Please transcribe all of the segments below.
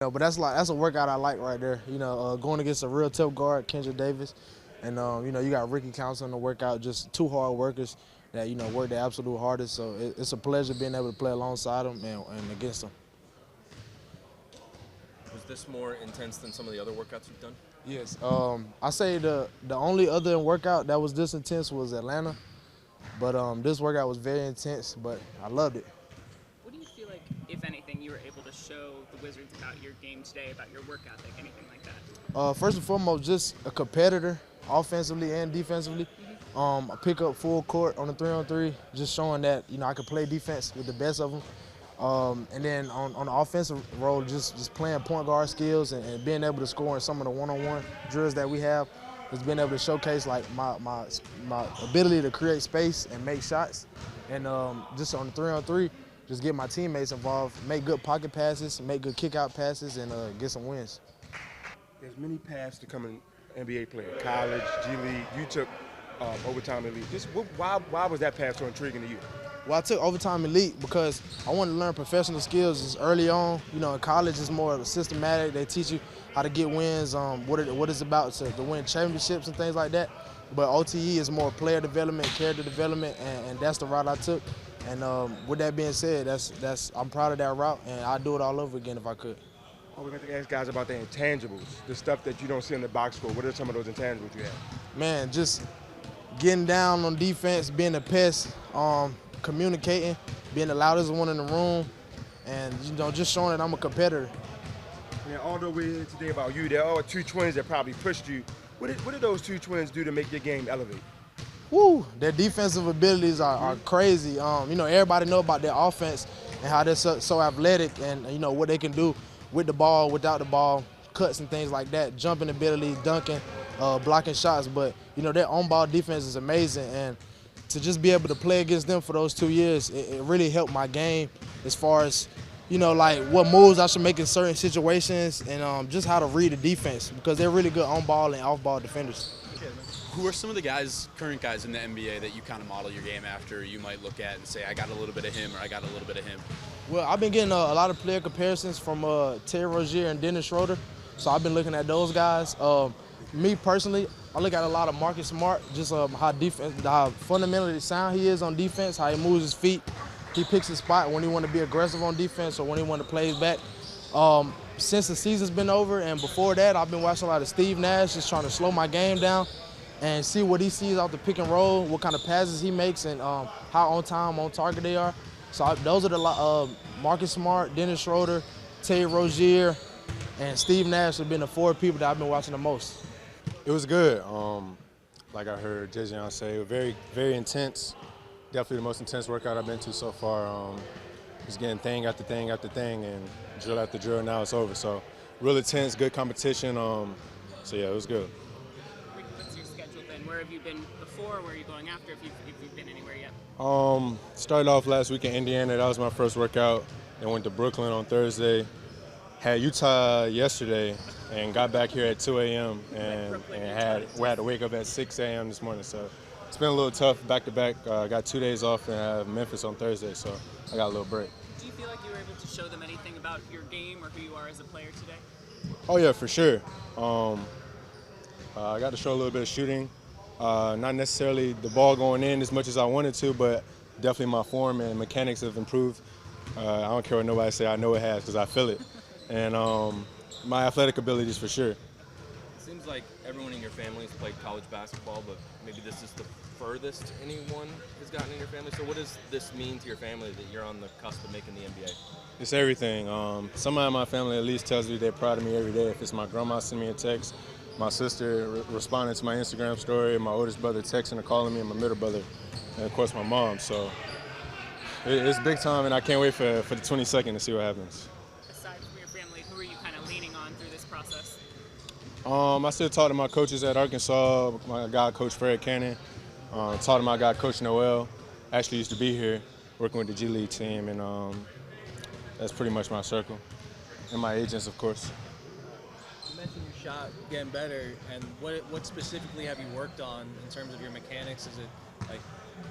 But that's a workout I like right there. Going against a real tough guard, Kendra Davis, and you got Ricky Council in the workout, just two hard workers that work their absolute hardest. So it's a pleasure being able to play alongside them and against them. Was this more intense than some of the other workouts you've done? Yes. I say the only other workout that was this intense was Atlanta, but this workout was very intense. But I loved it. What do you feel like, if anything, you were able to show the Wizards about your game today, about your work ethic, anything like that? First and foremost, just a competitor, offensively and defensively. I pick up full court on the 3-on-3, just showing that I can play defense with the best of them. And then on the offensive role, just playing point guard skills and being able to score in some of the one-on-one drills that we have, just being able to showcase like my ability to create space and make shots. And just on the 3-on-3, just get my teammates involved, make good pocket passes, make good kick-out passes, and get some wins. There's many paths to becoming an NBA player. College, G League. You took overtime elite. Why was that path so intriguing to you? Well, I took overtime elite because I wanted to learn professional skills as early on. In college it's more systematic. They teach you how to get wins, what it's about to win championships and things like that. But OTE is more player development, character development, and that's the route I took. And with that being said, I'm proud of that route, and I'd do it all over again if I could. Oh, we're going to ask guys about the intangibles, the stuff that you don't see in the box score. What are some of those intangibles you have? Man, just getting down on defense, being a pest, communicating, being the loudest one in the room, and just showing that I'm a competitor. Yeah, although we're here today about you, there are two twins that probably pushed you. What did those two twins do to make your game elevate? Woo, their defensive abilities are crazy. Everybody know about their offense and how they're so athletic and what they can do with the ball, without the ball, cuts and things like that, jumping abilities, dunking, blocking shots. But their on-ball defense is amazing, and to just be able to play against them for those 2 years, it really helped my game as far as like what moves I should make in certain situations and just how to read the defense, because they're really good on-ball and off-ball defenders. Who are some of the current guys in the NBA that you kind of model your game after, you might look at and say, I got a little bit of him or I got a little bit of him? Well, I've been getting a lot of player comparisons from 𝗪𝗏𝗪𝗏 and Dennis Schroeder, so I've been looking at those guys. Me personally, I look at a lot of Marcus Smart, just how fundamentally sound he is on defense, how he moves his feet. He picks his spot when he want to be aggressive on defense or when he want to play back. Since the season's been over and before that, I've been watching a lot of Steve Nash, just trying to slow my game down and see what he sees off the pick and roll, what kind of passes he makes, and how on time, on target they are. So those are the Marcus Smart, Dennis Schroeder, 𝗪𝗏𝗪𝗏, and Steve Nash have been the four people that I've been watching the most. It was good. Like I heard Jazian say, very, very intense. Definitely the most intense workout I've been to so far. Just getting thing after thing after thing and drill after drill. Now it's over. So real intense, good competition. So yeah, it was good. What's your schedule been? Where have you been before? Where are you going after? If you've been anywhere yet? Started off last week in Indiana. That was my first workout. Then went to Brooklyn on Thursday. Had Utah yesterday and got back here at 2 a.m. and we had to wake up at 6 a.m. this morning. So it's been a little tough back to back. Got 2 days off and I have Memphis on Thursday, so I got a little break. Do you feel like you were able to show them anything about your game or who you are as a player today? Oh yeah, for sure. I got to show a little bit of shooting. Not necessarily the ball going in as much as I wanted to, but definitely my form and mechanics have improved. I don't care what nobody say, I know it has because I feel it. And my athletic abilities for sure. It seems like everyone in your family has played college basketball, but maybe this is the furthest anyone has gotten in your family. So what does this mean to your family that you're on the cusp of making the NBA? It's everything. Somebody in my family at least tells me they're proud of me every day. If it's my grandma sending me a text, my sister responding to my Instagram story, my oldest brother texting or calling me, and my middle brother, and of course my mom. So it's big time, and I can't wait for the 22nd to see what happens. Aside from your family, who are you kind of leaning on through this process? I still talk to my coaches at Arkansas, my guy, Coach Fred Cannon. Talk to my guy, Coach Noel. Actually used to be here working with the G League team, and that's pretty much my circle. And my agents, of course. You mentioned your shot getting better, and what specifically have you worked on in terms of your mechanics? Is it like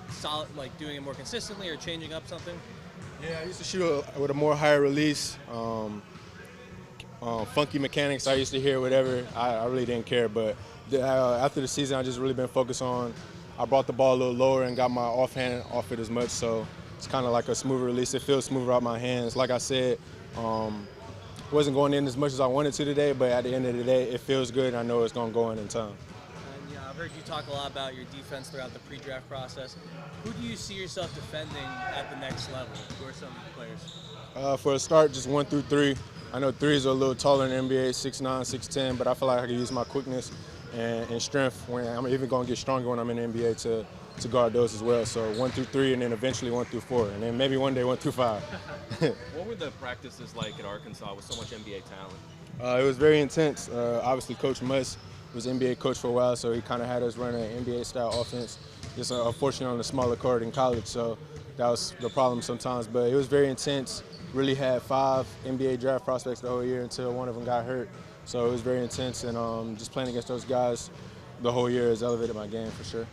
solid, like doing it more consistently or changing up something? Yeah, I used to shoot with a more higher release. funky mechanics I used to hear, whatever, I really didn't care. But after the season, I just really been focused on, I brought the ball a little lower and got my offhand off it as much, so it's kind of like a smoother release. It feels smoother out my hands. Like I said, wasn't going in as much as I wanted to today, but at the end of the day, it feels good. I know it's going to go in time. And I've heard you talk a lot about your defense throughout the pre-draft process. Who do you see yourself defending at the next level? Who are some players? For a start, just 1 through 3. I know threes are a little taller in the NBA, 6'9", 6'10", but I feel like I can use my quickness and strength when I'm even going to get stronger when I'm in the NBA to guard those as well. So 1 through 3, and then eventually 1 through 4, and then maybe one day 1 through 5. What were the practices like at Arkansas with so much NBA talent? It was very intense. Obviously, Coach Mus was NBA coach for a while, so he kind of had us run an NBA-style offense. Just unfortunately on a smaller court in college, so that was the problem sometimes. But it was very intense. Really had 5 NBA draft prospects the whole year until one of them got hurt. So it was very intense, and just playing against those guys the whole year has elevated my game for sure.